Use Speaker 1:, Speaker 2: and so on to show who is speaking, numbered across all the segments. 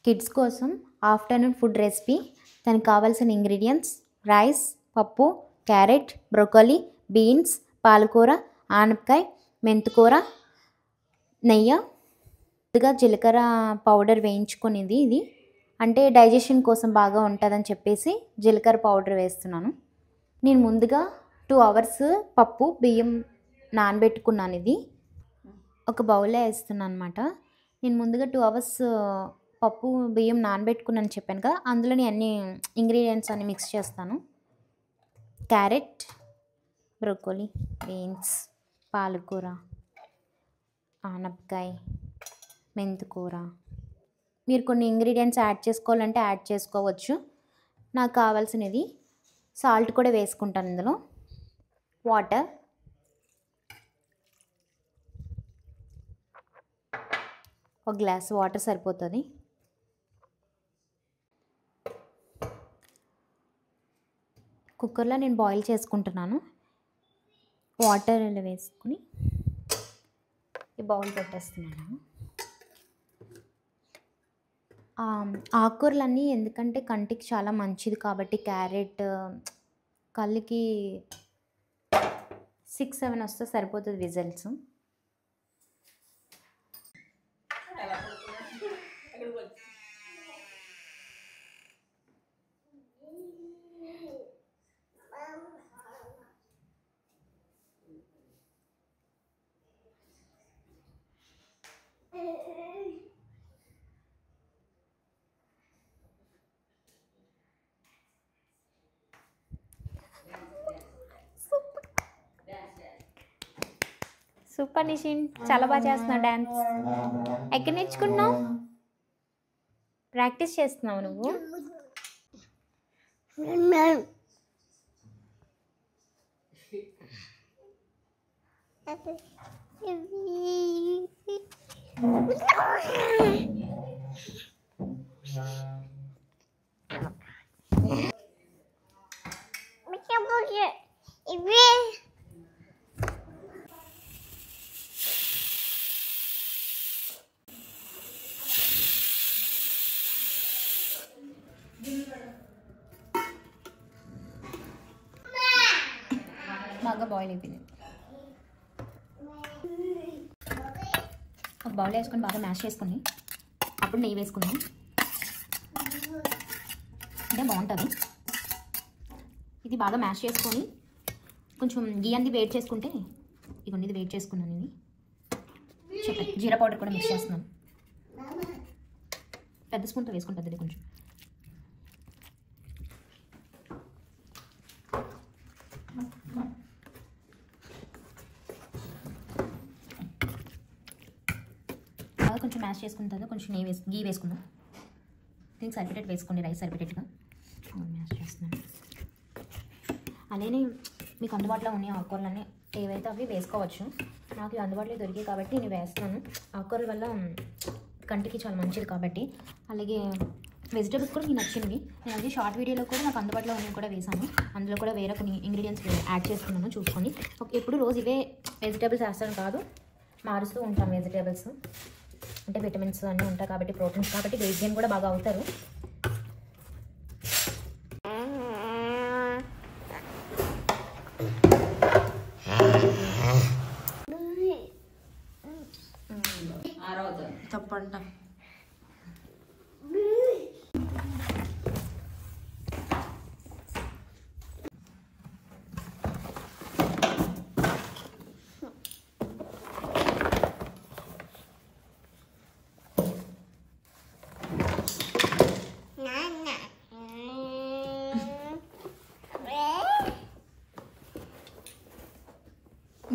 Speaker 1: Kids కోసం afternoon food recipe. దానికి కావాల్సిన ఇంగ్రీడియంట్స్: రైస్, పప్పు, క్యారెట్, బ్రోకలీ, బీన్స్, పాలకూర, ఆనపకాయ, మెంతికూర, నెయ్యి. ముందుగా జీలకర్ర పౌడర్ వేయించుకునేది ఇది, అంటే డైజెషన్ కోసం బాగా ఉంటుందని చెప్పేసి జీలకర్ర పౌడర్ వేస్తున్నాను. నేను ముందుగా 2 hours పప్పు బియ్యం నానబెట్టుకున్నాను. ఇది ఒక బౌల్లో వేస్తున్నాను అనమాట. నేను ముందుగా 2 hours పప్పు బియ్యం నానబెట్టుకున్నాను చెప్పాను కదా, అందులోని అన్ని ఇంగ్రీడియంట్స్ అన్ని మిక్స్ చేస్తాను. క్యారెట్, బ్రోకలీ, బీన్స్, పాలకూర, ఆనపకాయ, మెంతికూర. మీరు కొన్ని ఇంగ్రీడియంట్స్ యాడ్ చేసుకోవాలంటే యాడ్ చేసుకోవచ్చు. నాకు కావాల్సినది సాల్ట్ కూడా వేసుకుంటాను. ఇందులో వాటర్, ఒక గ్లాస్ వాటర్ సరిపోతుంది. కుక్కర్లో నేను బాయిల్ చేసుకుంటున్నాను. వాటర్ ఇలా వేసుకుని ఈ బౌల్ పెట్టేస్తున్నాను. ఆకుకూరలన్నీ ఎందుకంటే కంటికి చాలా మంచిది కాబట్టి, క్యారెట్ కళ్ళకి 6-7 వస్తే సరిపోతుంది విజిల్స్. సూపర్ నిషిన్, చాలా బాగా చేస్తున్నావు డ్యాన్స్. ఎక్కడ నేర్చుకున్నావు? ప్రాక్టీస్ చేస్తున్నావు నువ్వు? బాగా బాయిల్ అయిపోయింది. ఒక బౌల్ వేసుకొని బాగా మ్యాష్ చేసుకొని అప్పుడు నెయ్యి వేసుకుందాం, అంటే బాగుంటుంది. ఇది బాగా మ్యాష్ చేసుకొని కొంచెం గీ అంది వేడి చేసుకుంటే, ఇవన్నీ ఇది వేడి చేసుకున్నాను. ఇది చెప్పండి. జీరా పౌడర్ కూడా మిక్స్ చేస్తున్నాను. పెద్ద స్పూన్తో వేసుకుంటుంది ఇది కొంచెం. కొంచెం మ్యాష్ చేసుకున్న తర్వాత కొంచెం నెయ్యి గీ వేసుకుందాం. దీనికి సరిపెట్టేట్టు వేసుకోండి, రైస్ సరిపెట్టేట్టుగా మ్యాష్ చేస్తున్నాను. అలానే మీకు అందుబాటులో ఉన్న ఆకుకూరలన్నీ ఏవైతే అవి వేసుకోవచ్చు. నాకు అందుబాటులో దొరికాయి కాబట్టి నేను వేస్తాను. ఆకుకూరల వల్ల కంటికి చాలా మంచిది కాబట్టి. అలాగే వెజిటేబుల్స్ కూడా మీకు నచ్చినవి నేను అది షార్ట్ వీడియోలో కూడా నాకు అందుబాటులో ఉన్నవి కూడా వేసాను. అందులో కూడా వేరే కొన్ని ఇంగ్రీడియంట్స్ యాడ్ చేసుకున్నాను చూసుకొని. ఎప్పుడు రోజు ఇవే వెజిటేబుల్స్ వేస్తాను కాదు, మారుస్తూ ఉంటాం వెజిటేబుల్స్. అంటే విటమిన్స్ అన్నీ ఉంటాయి కాబట్టి, ప్రోటీన్స్ కాబట్టి వెయిట్ గెయిన్ కూడా బాగా అవుతారు. తప్పంట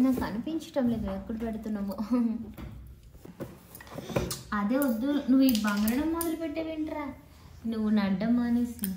Speaker 1: నాకు అనిపించటం లేదు ఎప్పుడు పెడుతున్నావు. అదే వద్దు, నువ్వు ఈ బంగారం మొదలు పెట్టేవేంట్రా, నువ్వు నడ్డం మానేసి.